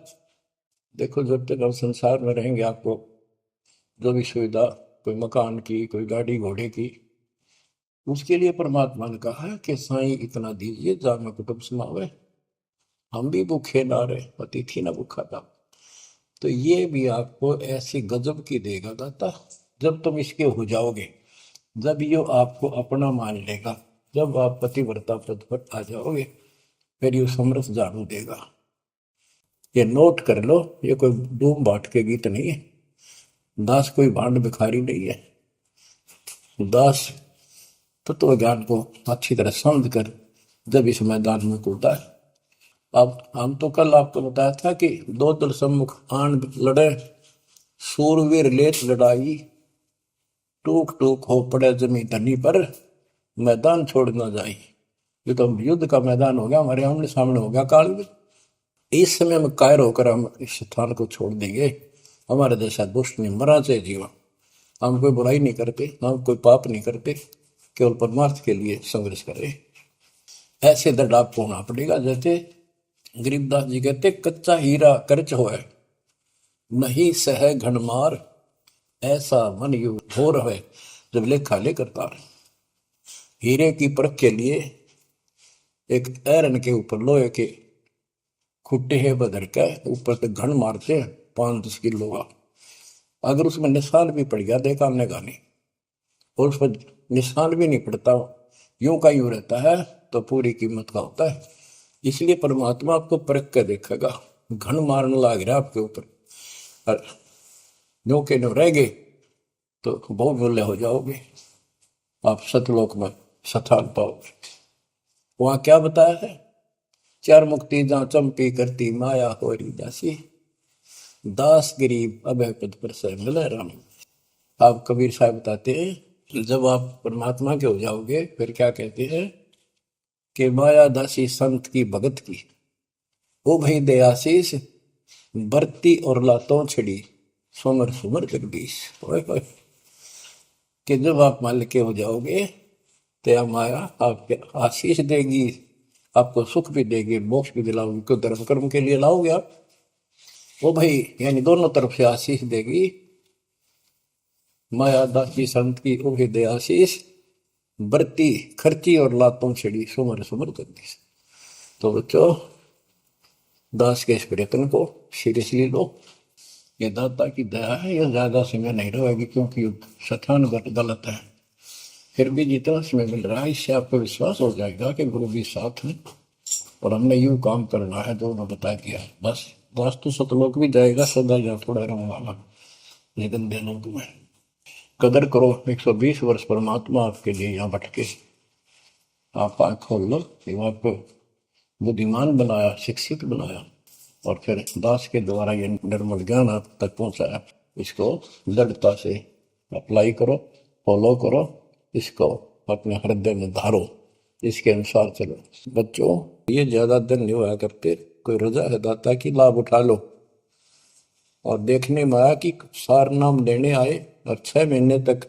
देखो, जब तक हम संसार में रहेंगे आपको जो भी सुविधा, कोई मकान की, कोई गाड़ी घोड़े की, उसके लिए परमात्मा ने कहा है कि साईं इतना दीजिए जामे कुटुंब समावे। हम भी भूखे ना रहे, अतिथि ना भूखा था। तो ये भी आपको ऐसी गजब की देगा दाता, जब तुम इसके हो जाओगे, जब ये आपको अपना मान लेगा, जब आप पतिव्रता पद पर आ जाओगे, फिर ये समरस झाड़ू देगा। ये नोट कर लो, ये कोई डूम बाट के गीत नहीं है, दास कोई भांड भिखारी नहीं है। दास तत्व ज्ञान को अच्छी तरह समझ कर जब इस मैदान में कूदा है। अब हम तो कल आपको बताया था कि दो दल सम्मुख आन लड़े, सूरवीर लेत लड़ाई। टूक टूक हो पड़े जमी धनी पर, मैदान छोड़ ना जाए। ये तो युद्ध का मैदान हो गया, हमारे आमने सामने हो गया काल में। इस समय में कायर होकर हम इस स्थान को छोड़ देंगे। हमारे जैसा दुष्ट नहीं मरा चाहे जीवन, हम कोई बुराई नहीं करते, हम कोई पाप नहीं करते, केवल परमार्थ के लिए संघर्ष करें। ऐसे दृढ़ आपको होना पड़ेगा। जैसे गरीबदास जी कहते, कच्चा हीरा कर्च होए, नहीं सह घनमार। ऐसा मन यु हो रहे जब लेखा लेकर तार। हीरे की परख के लिए एक ऐरन के ऊपर लोहे के खुट्टे है बदर के ऊपर से घन मारते हैं 5-10 किलो का। अगर उसमें निशान भी पड़ गया देखा हमने गाने, और उस पर निशान भी नहीं पड़ता, यूं का यूं रहता है, तो पूरी कीमत का होता है। इसलिए परमात्मा आपको परख कर देखेगा। घन मारने लग रहा है आपके ऊपर, और नो के नो रह गए तो बहुत मूल्य हो जाओगे, आप सतलोक में स्थान पाओगे। वहां क्या बताया है? चार मुक्ति जहां चंपी करती माया होरी दासी, दास गरीब अभय पद पर से मिले राम। आप कबीर साहब बताते हैं जब आप परमात्मा के हो जाओगे फिर क्या कहते हैं कि माया दासी संत की भगत की, ओ भाई दयाशीष बरती और लातों छड़ी, सुमर सुमर जगदीश। ओए होए, कि जब आप मान के हो जाओगे तो माया आपको आशीष देगी, आपको सुख भी देगी, मोक्ष भी दिलाओगी। क्यों? धर्म कर्म के लिए लाओगे आप, वो भाई यानी दोनों तरफ से आशीष देगी। माया दासी संत की ओ दे आशीष, बरती खर्ची और लातों छड़ी, सुमर सुमर जगदीश। तो बच्चों, दास के इस प्रयत्न को सीरियसली लो। ये दाता की दया है, ये ज्यादा समय नहीं रहेगी क्योंकि स्थान गलत है। फिर भी जितना समय मिल रहा है इससे आपको विश्वास हो जाएगा कि गुरु भी साथ है और हमने यूं काम करना है जो उन्होंने बता दिया। बस वास्तु सतलोक भी जाएगा, सदा यहाँ थोड़ा रहूंगा लेकिन लोक में कदर करो। 120 वर्ष परमात्मा आपके लिए यहाँ भटके, आप आँख खोल लो। आपको बुद्धिमान बनाया, शिक्षित बनाया, और फिर दास के द्वारा ये निर्मल ज्ञान आप तक पहुंचाया। इसको दृढ़ता से अप्लाई करो, फॉलो करो, इसको अपने हृदय में धारो, इसके अनुसार चलो। बच्चों, ये ज्यादा दिन नहीं हुआ करते, कोई रजा है दाता की, लाभ उठा लो। और देखने में आया कि सार नाम लेने आए और 6 महीने तक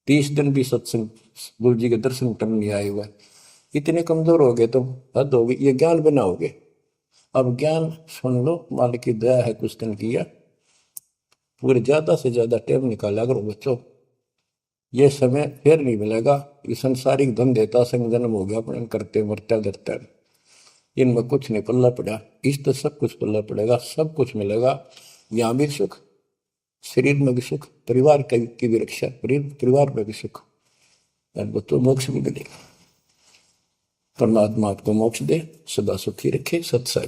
30 दिन भी सत्संग गुरु जी के दर्शन करने नहीं आए हुए। इतने कमजोर हो गए तो हद होगी। ये ज्ञान बनाओगे, अब ज्ञान सुन लो, मालिक की दया है कुछ दिन किया। पूरे ज्यादा से ज्यादा टाइम निकाला करो बच्चों, ये समय फिर नहीं मिलेगा। ये संसारिक धंधे संग जन्म हो गया अपने करते मरते धरते, इनमें कुछ नहीं पल्ला पड़ा। इस तो सब कुछ पल्ला पड़ेगा, सब कुछ मिलेगा। यहाँ भी सुख, शरीर में भी सुख, परिवार की भी रक्षा, परिवार में भी सुख, बच्चों मोक्ष भी मिलेगा। परमात्मा आपको मोक्ष दे, सदा सुखी रखे। सत्संग